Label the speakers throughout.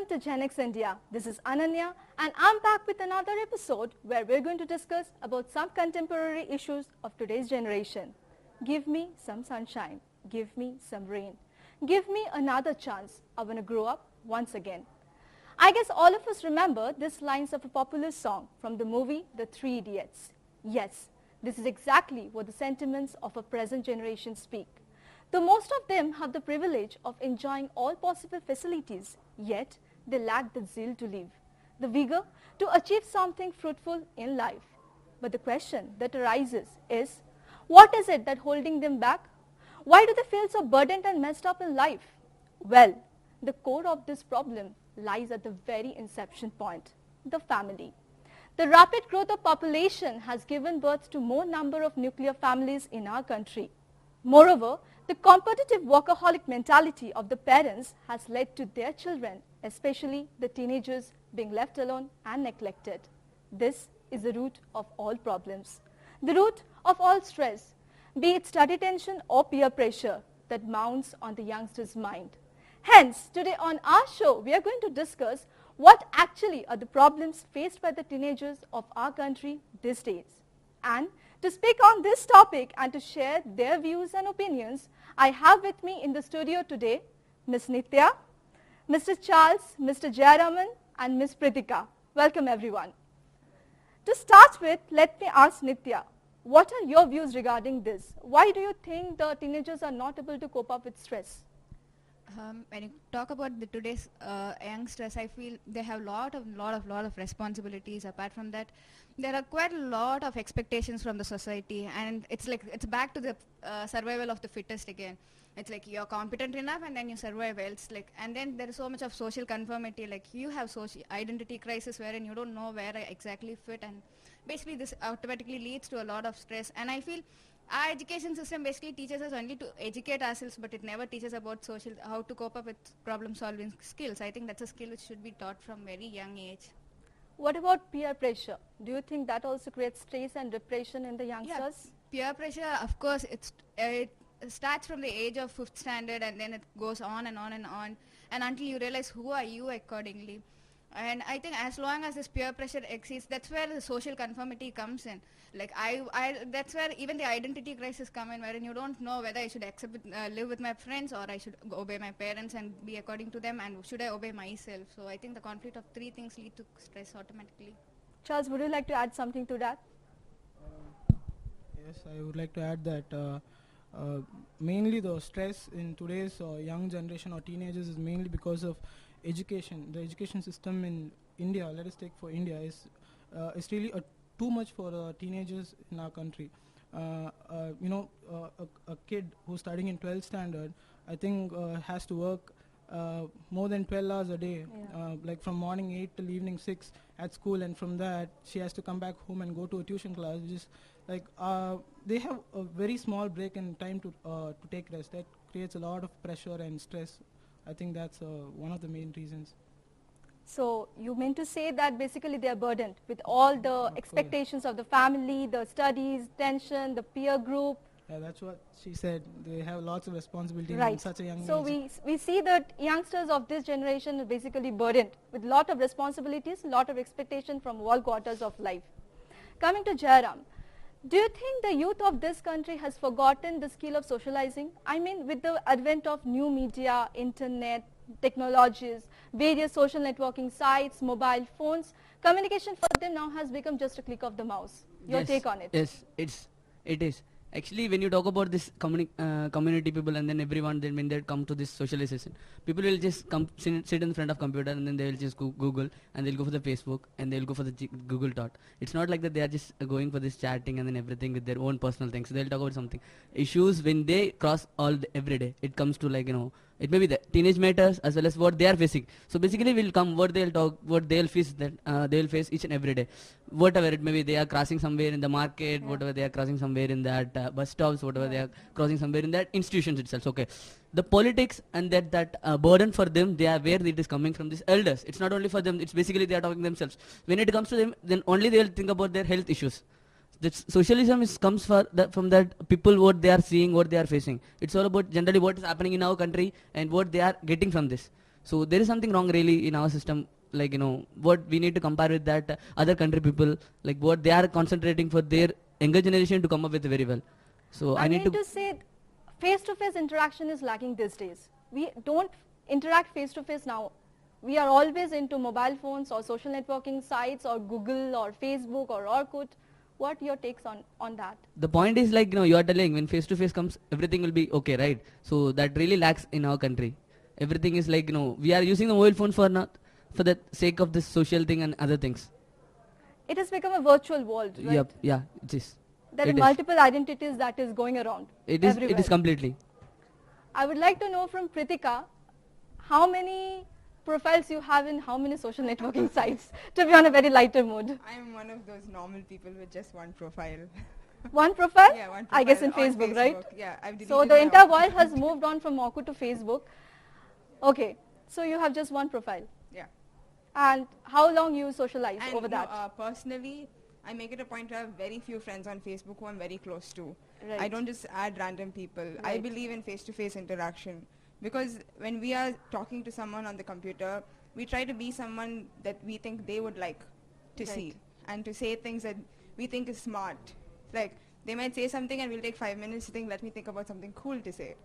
Speaker 1: to Gen X India. This is Ananya and I'm back with another episode where we're going to discuss about some contemporary issues of today's generation. Give me some sunshine. Give me some rain. Give me another chance. I want to grow up once again. I guess all of us remember these lines of a popular song from the movie The Three Idiots. Yes, this is exactly what the sentiments of a present generation speak. Though most of them have the privilege of enjoying all possible facilities, yet they lack the zeal to live, the vigor to achieve something fruitful in life. But the question that arises is, what is it that holding them back? Why do they feel so burdened and messed up in life? Well, the core of this problem lies at the very inception point, the family. The rapid growth of population has given birth to more number of nuclear families in our country. Moreover, the competitive workaholic mentality of the parents has led to their children, especially the teenagers, being left alone and neglected. This is the root of all problems, the root of all stress, be it study tension or peer pressure that mounts on the youngster's mind. Hence, today on our show, we are going to discuss what actually are the problems faced by the teenagers of our country these days. And to speak on this topic and to share their views and opinions, I have with me in the studio today Ms. Nitya, Mr. Charles, Mr. Jayaraman and Ms. Pritika. Welcome everyone. To start with, let me ask Nitya, what are your views regarding this? Why do you think the teenagers are not able to cope up with stress?
Speaker 2: When you talk about today's youngsters, I feel they have lot of responsibilities. Apart from that, there are quite a lot of expectations from the society, and it's back to the survival of the fittest again. It's like you're competent enough, and then you survive. Else, and then there is so much of social conformity. Like you have social identity crisis wherein you don't know where I exactly fit, and basically this automatically leads to a lot of stress. And I feel our education system basically teaches us only to educate ourselves, but it never teaches about how to cope up with problem solving skills. I think that's a skill which should be taught from very young age.
Speaker 1: What about peer pressure? Do you think that also creates stress and depression in the youngsters?
Speaker 2: Yeah, peer pressure, of course, it starts from the age of 5th standard, and then it goes on and on and on, and until you realize who are you accordingly. And I think as long as this peer pressure exists, that's where the social conformity comes in. Like that's where even the identity crisis come in, wherein you don't know whether I should live with my friends, or I should obey my parents and be according to them, and should I obey myself. So I think the conflict of three things lead to stress automatically.
Speaker 1: Charles, would you like to add something to that?
Speaker 3: Yes, I would like to add that mainly the stress in today's young generation or teenagers is mainly because of education. The education system in India, let us take for India, is really too much for teenagers in our country. A kid who's studying in 12th standard, I think has to work more than 12 hours a day, like from morning 8 till evening 6 at school, and from that she has to come back home and go to a tuition class, which is like they have a very small break in time to take rest. That creates a lot of pressure and stress. I think that's one of the main reasons.
Speaker 1: So you mean to say that basically they are burdened with all the expectations of the family, the studies, tension, the peer group.
Speaker 3: Yeah, that's what she said. They have lots of responsibility in such a young age.
Speaker 1: So we see that youngsters of this generation are basically burdened with lot of responsibilities, lot of expectation from all quarters of life. Coming to Jairam, do you think the youth of this country has forgotten the skill of socializing? I mean, with the advent of new media, internet, technologies, various social networking sites, mobile phones, communication for them now has become just a click of the mouse. Your take on it?
Speaker 4: Yes, it is. Actually, when you talk about this community people, and then everyone, then when they come to this socialization, people will just sit in front of computer, and then they will just Google, and they'll go for the Facebook, and they'll go for the Google Talk. It's not like that they are just going for this chatting and then everything with their own personal things. So they'll talk about something. Issues when they cross every day. It comes to it may be the teenage matters as well as what they are facing. So basically will come what they'll talk, what they'll face they'll face each and every day. Whatever it may be, they are crossing somewhere in the market, whatever they are crossing somewhere in that bus stops, whatever they are crossing somewhere in that institutions itself. Okay, the politics and that burden for them, they are where it is coming from these elders. It's not only for them, it's basically they are talking themselves. When it comes to them, then only they will think about their health issues. That socialism comes from that people, what they are seeing, what they are facing. It's all about generally what is happening in our country and what they are getting from this. So there is something wrong really in our system. Like, what we need to compare with that other country people, like what they are concentrating for their younger generation to come up with very well. So I need to
Speaker 1: say face-to-face interaction is lacking these days. We don't interact face-to-face now. We are always into mobile phones or social networking sites or Google or Facebook or Orkut. What your takes on that?
Speaker 4: The point is, like, you are telling when face to face comes, everything will be okay, right? So that really lacks in our country. Everything is like, we are using the mobile phone for the sake of this social thing and other things.
Speaker 1: It has become a virtual world, right?
Speaker 4: Yep, yeah, it is.
Speaker 1: There are
Speaker 4: It is.
Speaker 1: multiple identities that is going around.
Speaker 4: It is.
Speaker 1: everywhere.
Speaker 4: It is completely.
Speaker 1: I would like to know from Pritika, how many profiles you have in how many social networking sites, to be on a very lighter mood.
Speaker 5: I'm one of those normal people with just one profile.
Speaker 1: One profile?
Speaker 5: Yeah, one
Speaker 1: I guess in
Speaker 5: profile on
Speaker 1: Facebook, right?
Speaker 5: Yeah, I've deleted
Speaker 1: So the
Speaker 5: my
Speaker 1: entire
Speaker 5: Orkut.
Speaker 1: world has moved on from Orkut to Facebook. Okay, so you have just one profile.
Speaker 5: Yeah.
Speaker 1: And how long you socialize
Speaker 5: And
Speaker 1: over
Speaker 5: no,
Speaker 1: that?
Speaker 5: personally, I make it a point to have very few friends on Facebook who I'm very close to.
Speaker 1: Right.
Speaker 5: I don't just add random people. I
Speaker 1: Right.
Speaker 5: believe in face-to-face interaction because when we are talking to someone on the computer, we try to be someone that we think they would like to
Speaker 1: Right.
Speaker 5: see and to say things that we think is smart. Like they might say something and we'll take 5 minutes to think, let me think about something cool to say.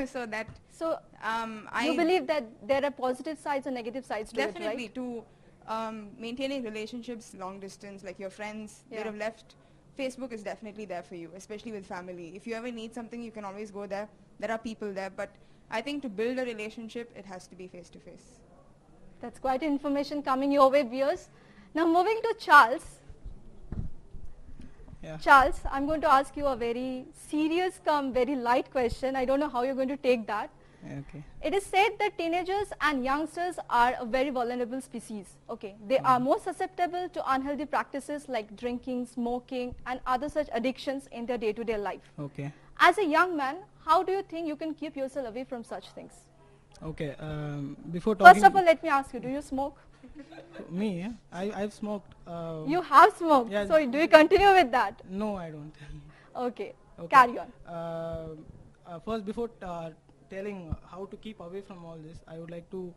Speaker 5: So that
Speaker 1: So
Speaker 5: I
Speaker 1: you believe that there are positive sides and negative sides to
Speaker 5: definitely
Speaker 1: it, right?
Speaker 5: to maintaining relationships long distance, like your friends
Speaker 1: Yeah.
Speaker 5: that have left, Facebook is definitely there for you, especially with family. If you ever need something, you can always go there. There are people there, but I think to build a relationship, it has to be face to face.
Speaker 1: That's quite information coming your way, viewers. Now moving to Charles.
Speaker 3: Yeah.
Speaker 1: Charles, I'm going to ask you a very serious very light question. I don't know how you're going to take that.
Speaker 3: Okay.
Speaker 1: It is said that teenagers and youngsters are a very vulnerable species. Okay, they are more susceptible to unhealthy practices like drinking, smoking, and other such addictions in their day-to-day life.
Speaker 3: Okay.
Speaker 1: As a young man, how do you think you can keep yourself away from such things?
Speaker 3: Okay. Before talking.
Speaker 1: First of all, let me ask you: do you smoke?
Speaker 3: me, yeah, I've smoked.
Speaker 1: You have smoked.
Speaker 3: Yeah.
Speaker 1: So do you continue with that?
Speaker 3: No, I don't.
Speaker 1: Okay.
Speaker 3: Okay.
Speaker 1: Carry on.
Speaker 3: First, before telling how to keep away from all this, I would like to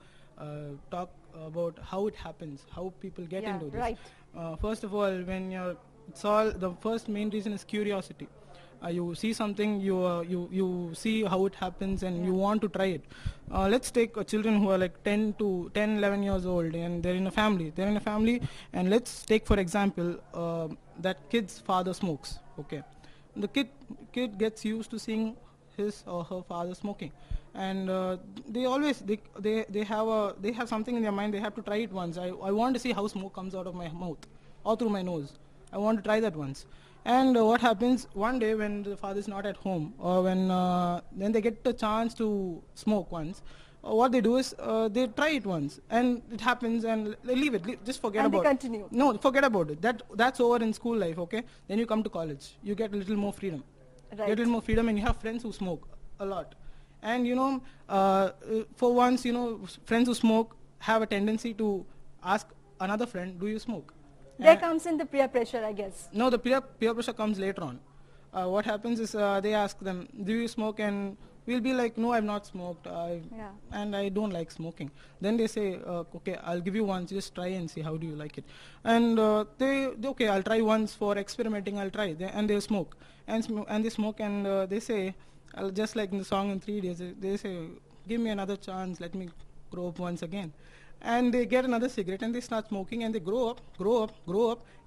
Speaker 3: talk about how it happens, how people get
Speaker 1: Yeah,
Speaker 3: into this.
Speaker 1: right.
Speaker 3: First of all, when it's all the first main reason is curiosity. You see something, you see how it happens, and you want to try it. Let's take children who are like 10 to 10, 11 years old, and they're in a family. And let's take for example that kid's father smokes. Okay, the kid gets used to seeing his or her father smoking, and they have something in their mind. They have to try it once. I want to see how smoke comes out of my mouth or through my nose. I want to try that once. And what happens one day when the father is not at home, or when they get the chance to smoke once, what they do is they try it once, and it happens, and they leave it. Just forget
Speaker 1: And they
Speaker 3: about it.
Speaker 1: continue.
Speaker 3: No, forget about it. That's over in school life. Okay, then you come to college. You get a little more freedom.
Speaker 1: Right.
Speaker 3: Get a little more freedom, and you have friends who smoke a lot. And for once, friends who smoke have a tendency to ask another friend, "Do you smoke?"
Speaker 1: There comes in the peer pressure, I guess.
Speaker 3: No, the peer pressure comes later on. What happens is they ask them, "Do you smoke?" And we'll be like, "No, I've not smoked,
Speaker 1: Yeah.
Speaker 3: and I don't like smoking." Then they say, "Okay, I'll give you once. Just try and see how do you like it." And okay, I'll try once for experimenting. I'll try, and they smoke, and they smoke, and they say, just like in the song in 3 days, they say, "Give me another chance. Let me grow up once again." And they get another cigarette and they start smoking, and they grow up,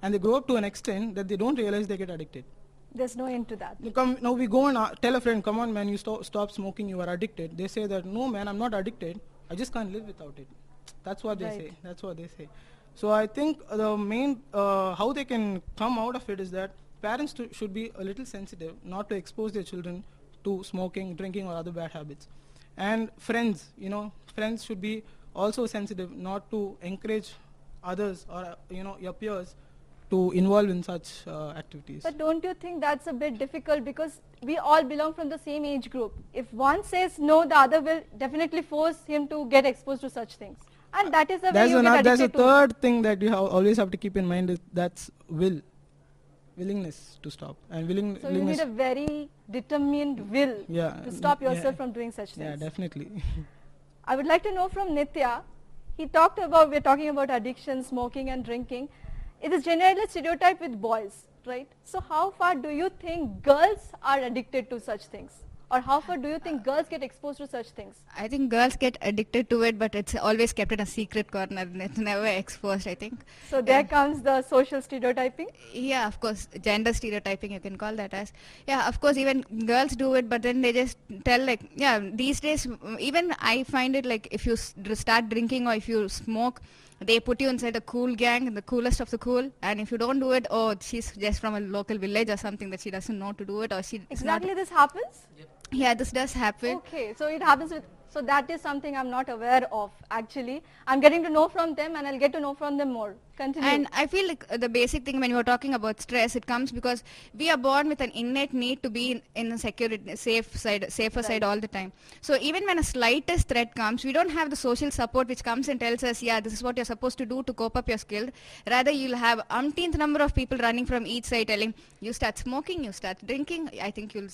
Speaker 3: and they grow up to an extent that they don't realize they get addicted.
Speaker 1: There's no end to that.
Speaker 3: Now we go and tell a friend, "Come on, man, you stop smoking, you are addicted." They say that, "No, man, I'm not addicted. I just can't live without it." That's what they
Speaker 1: Right.
Speaker 3: say. That's what they say. So I think the main how they can come out of it is that parents should be a little sensitive, not to expose their children to smoking, drinking, or other bad habits. And friends should be also sensitive, not to encourage others or your peers to involve in such activities.
Speaker 1: But don't you think that's a bit difficult, because we all belong from the same age group? If one says no, the other will definitely force him to get exposed to such things. And that is the way you get
Speaker 3: There's a
Speaker 1: addicted to.
Speaker 3: third thing that you always have to keep in mind, is that's willingness to stop, and
Speaker 1: So you need
Speaker 3: willingness.
Speaker 1: a very determined will
Speaker 3: Yeah,
Speaker 1: to stop
Speaker 3: yeah,
Speaker 1: yourself from doing such
Speaker 3: Yeah,
Speaker 1: things.
Speaker 3: definitely.
Speaker 1: I would like to know from Nitya. We're talking about addiction, smoking and drinking. It is generally stereotyped with boys, right? So how far do you think girls are addicted to such things? Or how far do you think girls get exposed to such things?
Speaker 2: I think girls get addicted to it, but it's always kept in a secret corner. It's never exposed, I think.
Speaker 1: So there comes the social stereotyping.
Speaker 2: Yeah, of course, gender stereotyping, you can call that as. Yeah, of course, even girls do it, but then they just tell like, yeah, these days, even I find it like if you start drinking or if you smoke, they put you inside a cool gang, the coolest of the cool, and if you don't do it, oh, she's just from a local village or something that she doesn't know to do it, or she
Speaker 1: Exactly, this happens?
Speaker 2: Yeah, this does happen.
Speaker 1: Okay, so it happens with, so that is something I'm not aware of actually. I'm getting to know from them and I'll get to know from them more. Continue.
Speaker 2: And I feel like the basic thing when you are talking about stress, it comes because we are born with an innate need to be in a safer side all the time. So even when a slightest threat comes, we don't have the social support which comes and tells us, yeah, this is what you're supposed to do to cope up your skill. Rather, you'll have umpteenth number of people running from each side telling, you start smoking, you start drinking, I think your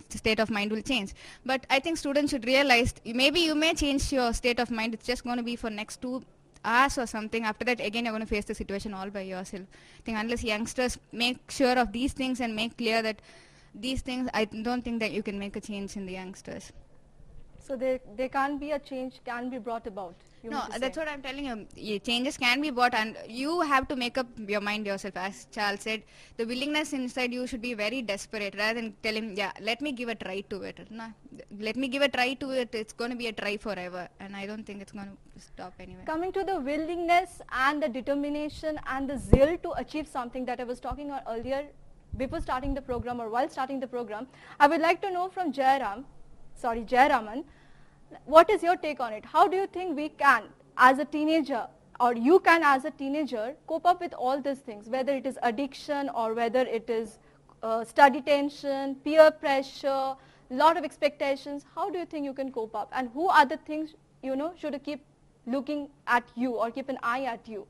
Speaker 2: state of mind will change. But I think students should realize, maybe you may change your state of mind, it's just going to be for next 2 hours or something. After that, again, you're going to face the situation all by yourself. I think unless youngsters make sure of these things and make clear that these things, I don't think that you can make a change in the youngsters.
Speaker 1: So there can't be a change, can be brought about.
Speaker 2: No, that's what I'm telling you. Changes can be brought, and you have to make up your mind yourself. As Charles said, the willingness inside you should be very desperate, rather than telling, yeah, let me give a try to it. No, let me give a try to it. It's going to be a try forever, and I don't think it's going to stop anyway.
Speaker 1: Coming to the willingness and the determination and the zeal to achieve something that I was talking about earlier before starting the program or while starting the program, I would like to know from Jayaraman, what is your take on it? How do you think we can, as a teenager, or you can as a teenager, cope up with all these things, whether it is addiction or whether it is study tension, peer pressure, lot of expectations? How do you think you can cope up? And who are the things, should keep looking at you or keep an eye at you?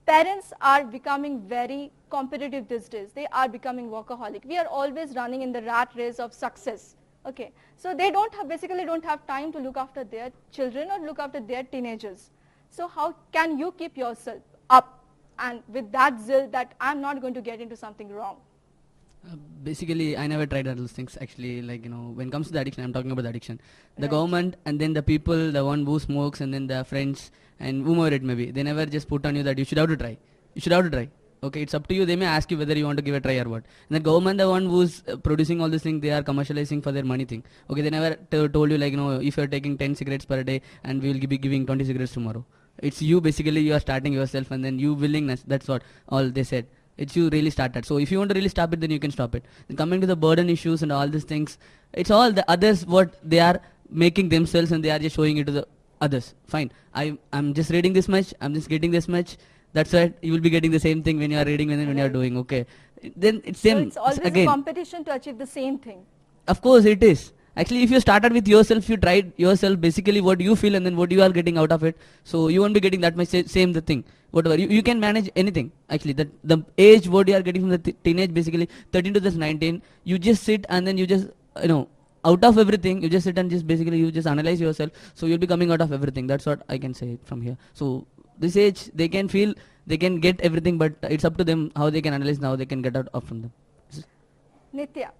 Speaker 1: Parents are becoming very competitive these days. They are becoming workaholic. We are always running in the rat race of success. Okay, so they basically don't have time to look after their children or look after their teenagers. So how can you keep yourself up and with that zeal that I'm not going to get into something wrong?
Speaker 4: Basically, I never tried all those things actually. Like, when it comes to the addiction, I'm talking about the addiction. The government and then the people, the one who smokes and then the friends and whomever it may be, they never just put on you that you should have to try. You should have to try. Okay, it's up to you. They may ask you whether you want to give a try or what. And the government, the one who's producing all these things, they are commercializing for their money thing. Okay, they never told you like, if you're taking 10 cigarettes per day and we will be giving 20 cigarettes tomorrow. It's you basically, you are starting yourself and then you willingness, that's what all they said. It's you really started. So if you want to really stop it, then you can stop it. And coming to the burden issues and all these things, it's all the others what they are making themselves and they are just showing it to the others. Fine. I'm just reading this much, I'm just getting this much. That's right. You will be getting the same thing when you are reading and when you are doing. Okay. Then it's same.
Speaker 1: So it's always
Speaker 4: again.
Speaker 1: a competition to achieve the same thing.
Speaker 4: Of course it is. Actually, if you started with yourself, you tried yourself basically what you feel and then what you are getting out of it. So you won't be getting that much same the thing. Whatever. You can manage anything. Actually, the age what you are getting from the teenage basically 13 to this 19, you just sit and then you just, out of everything, you just sit and just basically you just analyze yourself. So you'll be coming out of everything. That's what I can say from here. So this age, they can feel, they can get everything, but it's up to them how they can analyze and how they can get out from them.
Speaker 1: Nitya,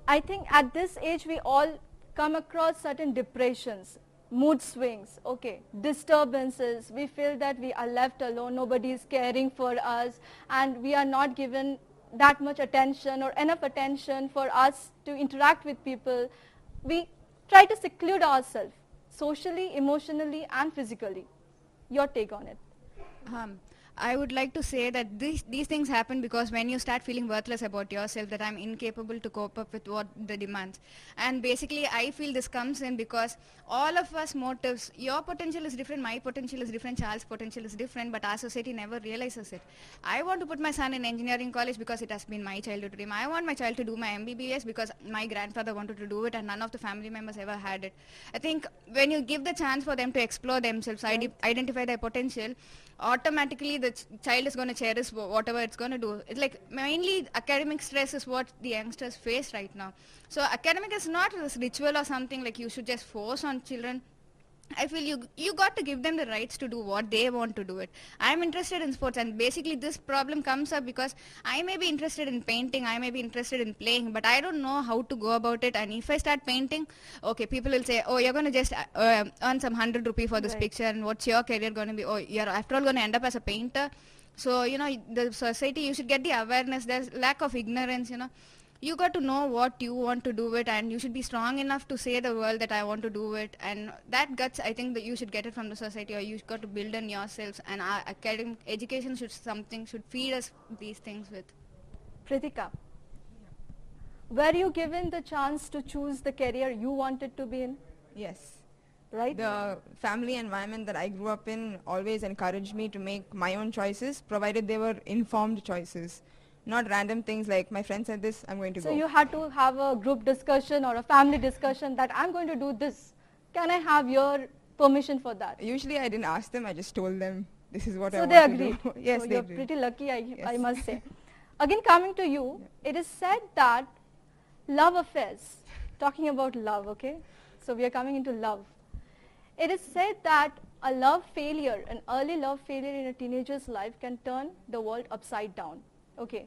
Speaker 1: I think at this age we all come across certain depressions, mood swings, okay, disturbances. We feel that we are left alone, nobody is caring for us, and we are not given that much attention or enough attention for us to interact with people. We try to seclude ourselves socially, emotionally, and physically. Your take on it?
Speaker 2: I would like to say that these things happen because when you start feeling worthless about yourself, that I'm incapable to cope up with what the demands. And basically, I feel this comes in because all of us motives, your potential is different, my potential is different, Charles' potential is different, but our society never realizes it. I want to put my son in engineering college because it has been my childhood dream. I want my child to do my MBBS because my grandfather wanted to do it and none of the family members ever had it. I think when you give the chance for them to explore themselves, identify their potential, automatically the child is going to cherish whatever it's going to do. It's like mainly academic stress is what the youngsters face right now. So academic is not this ritual or something like you should just force on children. I feel you got to give them the rights to do what they want to do it. I'm interested in sports, and basically this problem comes up because I may be interested in painting, I may be interested in playing, but I don't know how to go about it. And if I start painting, okay, people will say, oh, you're going to just earn some 100 rupee for this picture, and what's your career going to be? Oh, you're after all going to end up as a painter. So, the society, you should get the awareness. There's lack of ignorance. You got to know what you want to do it, and you should be strong enough to say the world that I want to do it. And that guts, I think that you should get it from the society, or you got to build in yourselves. And our academic education should feed us these things with.
Speaker 1: Pritika, were you given the chance to choose the career you wanted to be in?
Speaker 5: Yes.
Speaker 1: Right?
Speaker 5: The family environment that I grew up in always encouraged me to make my own choices, provided they were informed choices. Not random things like my friend said this, I'm going to go.
Speaker 1: So you had to have a group discussion or a family discussion that I'm going to do this. Can I have your permission for that?
Speaker 5: Usually I didn't ask them, I just told them this is what I
Speaker 1: So
Speaker 5: want
Speaker 1: they
Speaker 5: to
Speaker 1: agreed.
Speaker 5: do. Yes,
Speaker 1: so
Speaker 5: they
Speaker 1: you're
Speaker 5: agreed.
Speaker 1: pretty lucky, I
Speaker 5: Yes.
Speaker 1: must say. Again, coming to you, it is said that love affairs, talking about love, okay? So we are coming into love. It is said that a love failure, an early love failure in a teenager's life can turn the world upside down, okay?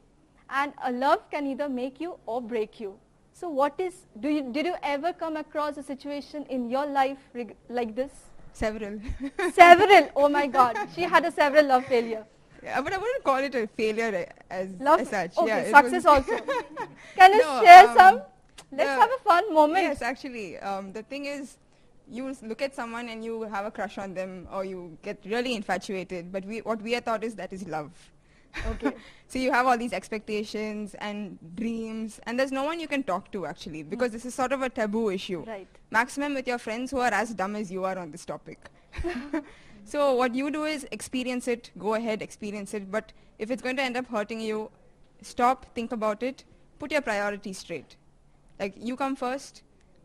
Speaker 1: And a love can either make you or break you. So did you ever come across a situation in your life like this?
Speaker 5: Several.
Speaker 1: Several, oh my God, she had a several love failure.
Speaker 5: Yeah, but I wouldn't call it a failure as such.
Speaker 1: Okay,
Speaker 5: Yeah, it
Speaker 1: success
Speaker 5: was
Speaker 1: also. Can you
Speaker 5: No,
Speaker 1: share some? Let's have a fun moment.
Speaker 5: Yes, actually. The thing is, you look at someone and you have a crush on them, or you get really infatuated, but what we are taught is that is love.
Speaker 1: Okay.
Speaker 5: So you have all these expectations and dreams, and there's no one you can talk to actually, because this is sort of a taboo issue.
Speaker 1: Right.
Speaker 5: Maximum with your friends who are as dumb as you are on this topic. So what you do is experience it, go ahead, experience it, but if it's going to end up hurting you, stop, think about it, put your priorities straight. Like you come first,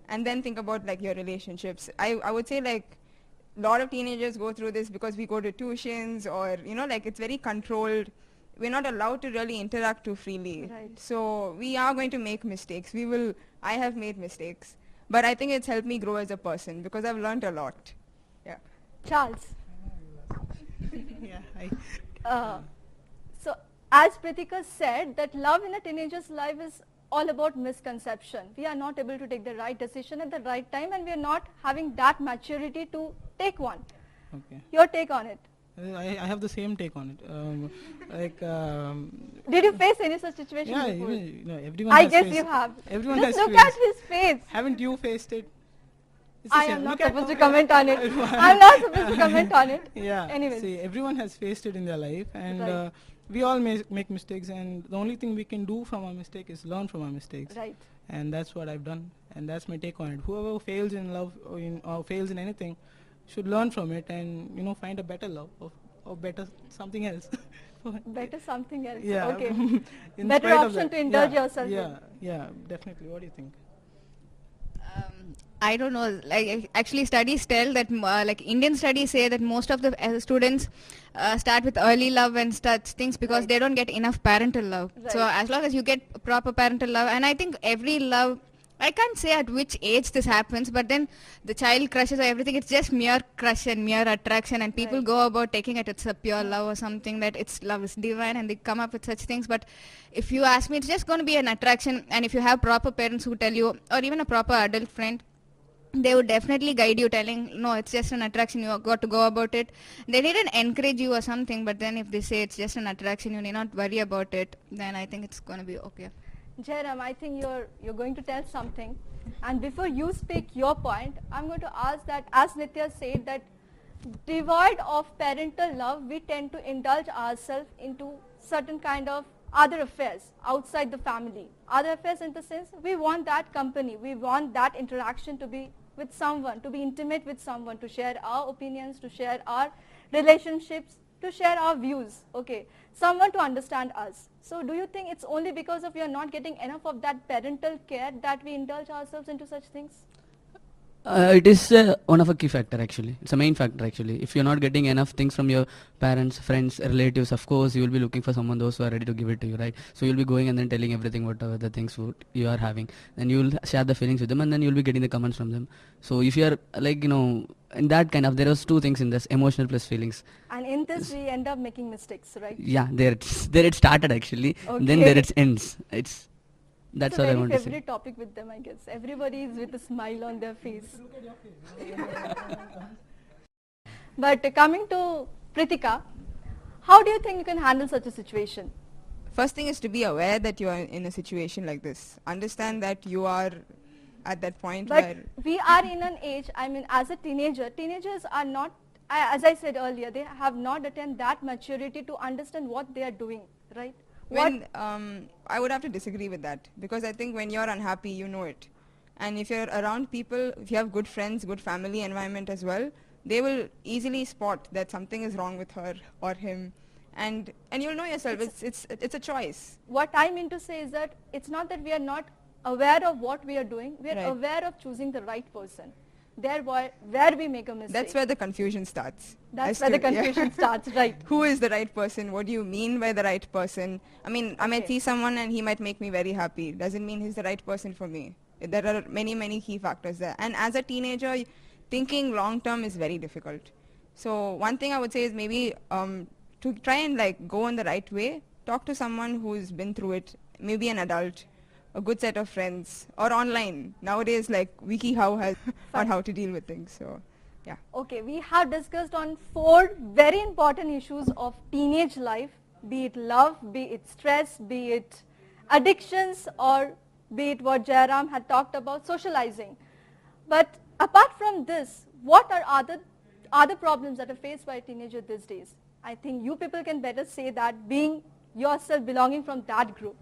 Speaker 5: and then think about like your relationships. I would say like a lot of teenagers go through this because we go to tuitions, or like it's very controlled. We're not allowed to really interact too freely.
Speaker 1: Right.
Speaker 5: So we are going to make mistakes. I have made mistakes, but I think it's helped me grow as a person because I've learned a lot. Yeah.
Speaker 1: Charles.
Speaker 3: Yeah,
Speaker 1: So as Pritika said, that love in a teenager's life is all about misconception. We are not able to take the right decision at the right time, and we are not having that maturity to take one.
Speaker 3: okay.
Speaker 1: Your take on it?
Speaker 3: I have the same take on it.
Speaker 1: Did you face any such situation
Speaker 3: Yeah,
Speaker 1: before?
Speaker 3: everyone
Speaker 1: I
Speaker 3: has
Speaker 1: guess
Speaker 3: faced
Speaker 1: you have.
Speaker 3: Everyone
Speaker 1: Just
Speaker 3: has
Speaker 1: look
Speaker 3: faced.
Speaker 1: at his face.
Speaker 3: Haven't you faced it? It's the
Speaker 1: I
Speaker 3: same.
Speaker 1: am not
Speaker 3: Look at
Speaker 1: supposed to
Speaker 3: how-
Speaker 1: comment on it. I'm not supposed to comment on it.
Speaker 3: Yeah.
Speaker 1: Anyways.
Speaker 3: See, everyone has faced it in their life, and
Speaker 1: Right.
Speaker 3: we all make mistakes, and the only thing we can do from our mistake is learn from our mistakes.
Speaker 1: Right.
Speaker 3: And that's what I've done, and that's my take on it. Whoever fails in love or fails in anything should learn from it, and find a better love or better something else.
Speaker 1: Better something else.
Speaker 3: Yeah.
Speaker 1: Okay.
Speaker 3: In
Speaker 1: Better
Speaker 3: spite of
Speaker 1: option
Speaker 3: that.
Speaker 1: to indulge
Speaker 3: Yeah,
Speaker 1: yourself in.
Speaker 3: Yeah, definitely. What do you think?
Speaker 2: I don't know. Like actually, studies tell that like Indian studies say that most of the students start with early love and such things because
Speaker 1: Right.
Speaker 2: they don't get enough parental love. So
Speaker 1: Right.
Speaker 2: as long as you get proper parental love, and I think every love, I can't say at which age this happens, but then the child crushes or everything. It's just mere crush and mere attraction, and people
Speaker 1: Right.
Speaker 2: go about taking it it's a pure love or something, that it's love is divine, and they come up with such things. But if you ask me, it's just going to be an attraction, and if you have proper parents who tell you, or even a proper adult friend, they would definitely guide you, telling no, it's just an attraction, you got to go about it. They didn't encourage you or something, but then if they say it's just an attraction, you need not worry about it, then I think it's going to be okay.
Speaker 1: Jairam, I think you're going to tell something, and before you speak your point, I'm going to ask that, as Nitya said, that devoid of parental love, we tend to indulge ourselves into certain kind of other affairs outside the family. Other affairs in the sense, we want that company, we want that interaction to be with someone, to be intimate with someone, to share our opinions, to share our relationships, to share our views, okay, someone to understand us. So do you think it's only because of we are not getting enough of that parental care that we indulge ourselves into such things?
Speaker 4: It is one of a key factor actually. It's a main factor actually. If you're not getting enough things from your parents, friends, relatives, of course you will be looking for someone those who are ready to give it to you, right? So you'll be going and then telling everything whatever the things what you are having. Then you will share the feelings with them and then you'll be getting the comments from them. So if you are like in that kind of, there was two things in this, emotional plus feelings.
Speaker 1: And in this, we end up making mistakes, right?
Speaker 4: Yeah, there it started actually. Then there it ends. That's
Speaker 1: it's a
Speaker 4: all I
Speaker 1: very
Speaker 4: want to say.
Speaker 1: favorite topic with them, I guess. Everybody is with a smile on their face. But coming to Pritika, how do you think you can handle such a situation?
Speaker 5: First thing is to be aware that you are in a situation like this. Understand that you are at that point
Speaker 1: But
Speaker 5: where
Speaker 1: we are in an age, I mean, as a teenager, teenagers are not, as I said earlier, they have not attained that maturity to understand what they are doing, right?
Speaker 5: I would have to disagree with that, because I think when you're unhappy, you know it. And if you're around people, if you have good friends, good family environment as well, they will easily spot that something is wrong with her or him. And you'll know yourself, it's a choice.
Speaker 1: What I mean to say is that it's not that we are not aware of what we are doing, we are
Speaker 5: Right.
Speaker 1: aware of choosing the right person. There where we make a mistake.
Speaker 5: That's where the confusion starts.
Speaker 1: That's
Speaker 5: As
Speaker 1: where the
Speaker 5: to- yeah.
Speaker 1: confusion starts, right?
Speaker 5: Who is the right person? What do you mean by the right person? I mean, I might
Speaker 1: Okay.
Speaker 5: see someone and he might make me very happy. Doesn't mean he's the right person for me. There are many, many key factors there. And as a teenager, thinking long term is very difficult. So one thing I would say is maybe to try and like go in the right way, talk to someone who's been through it, maybe an adult, a good set of friends, or online. Nowadays, like WikiHow has on how to deal with things. So, yeah.
Speaker 1: Okay, we have discussed on 4 very important issues of teenage life, be it love, be it stress, be it addictions, or be it what Jairam had talked about, socializing. But apart from this, what are other problems that are faced by a teenager these days? I think you people can better say that, being yourself belonging from that group.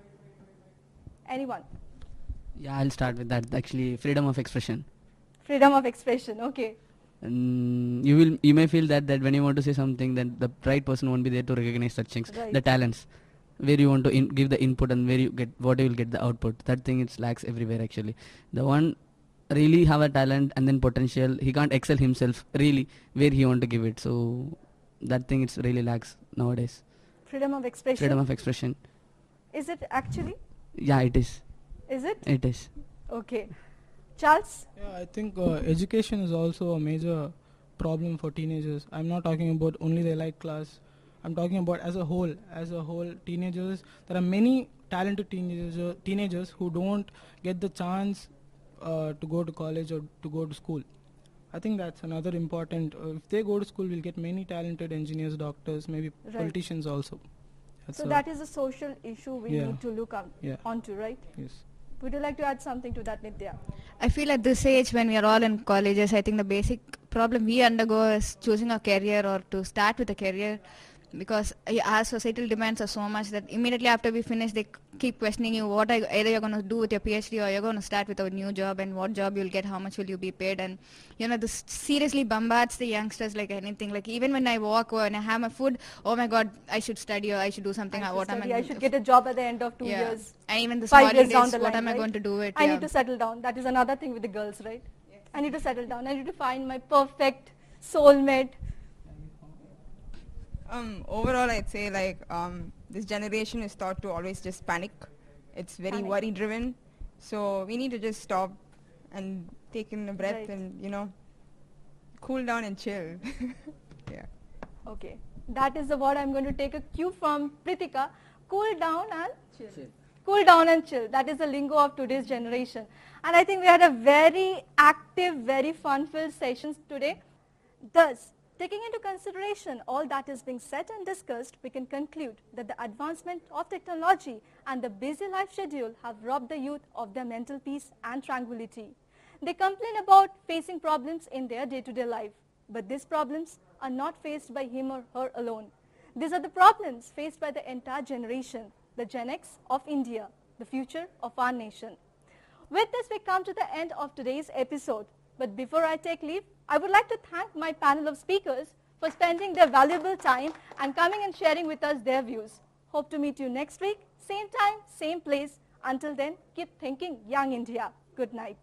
Speaker 1: Anyone?
Speaker 4: Yeah, I'll start with that. Actually, freedom of expression.
Speaker 1: Freedom of expression, okay.
Speaker 4: You may feel that when you want to say something, then the right person won't be there to recognize such things,
Speaker 1: Right.
Speaker 4: the talents, where you want to give the input and where you get what you will get the output. That thing it lacks everywhere actually. The one really have a talent and then potential, he can't excel himself really where he want to give it. So that thing it's really lacks nowadays.
Speaker 1: Freedom of expression.
Speaker 4: Freedom of expression.
Speaker 1: Is it actually?
Speaker 4: Yeah, it is.
Speaker 1: Is it?
Speaker 4: It is.
Speaker 1: Okay. Charles?
Speaker 3: Yeah, I think education is also a major problem for teenagers. I'm not talking about only the elite class. I'm talking about as a whole. As a whole, teenagers. There are many talented teenagers who don't get the chance to go to college or to go to school. I think that's another important. If they go to school, we'll get many talented engineers, doctors, maybe
Speaker 1: Right.
Speaker 3: politicians also. That's
Speaker 1: So
Speaker 3: a-
Speaker 1: that is a social issue we
Speaker 3: Yeah.
Speaker 1: need to look
Speaker 3: Yeah.
Speaker 1: onto, right?
Speaker 3: Yes.
Speaker 1: Would you like to add something to that, Nitya?
Speaker 2: I feel at this age when we are all in colleges, I think the basic problem we undergo is choosing a career or to start with a career, because our societal demands are so much that immediately after we finish they keep questioning you what either you're going to do with your PhD or you're going to start with a new job, and what job you'll get, how much will you be paid, and this seriously bombards the youngsters like anything. Like even when I walk or when I have my food, oh my god, I should study or I should do something.
Speaker 1: I should get a job at the end of 2
Speaker 2: yeah.
Speaker 1: years.
Speaker 2: And even the
Speaker 1: 5 years
Speaker 2: holidays,
Speaker 1: down the
Speaker 2: what
Speaker 1: line,
Speaker 2: am I
Speaker 1: right?
Speaker 2: going to do it?
Speaker 1: I
Speaker 2: yeah.
Speaker 1: need to settle down. That is another thing with the girls, right?
Speaker 5: Yes.
Speaker 1: I need to settle down. I need to find my perfect soulmate.
Speaker 5: Overall, I'd say like this generation is taught to always just panic. It's very
Speaker 1: Panic.
Speaker 5: worry driven. So we need to just stop and take in a breath
Speaker 1: Right.
Speaker 5: and cool down and chill. Yeah.
Speaker 1: Okay. That is the word I'm going to take a cue from Pritika. Cool down and chill. Cool down and chill. That is the lingo of today's generation. And I think we had a very active, very fun-filled sessions today. Thus, taking into consideration all that is being said and discussed, we can conclude that the advancement of technology and the busy life schedule have robbed the youth of their mental peace and tranquility. They complain about facing problems in their day-to-day life, but these problems are not faced by him or her alone. These are the problems faced by the entire generation, the Gen X of India, the future of our nation. With this, we come to the end of today's episode. But before I take leave, I would like to thank my panel of speakers for spending their valuable time and coming and sharing with us their views. Hope to meet you next week, same time, same place. Until then, keep thinking Young India. Good night.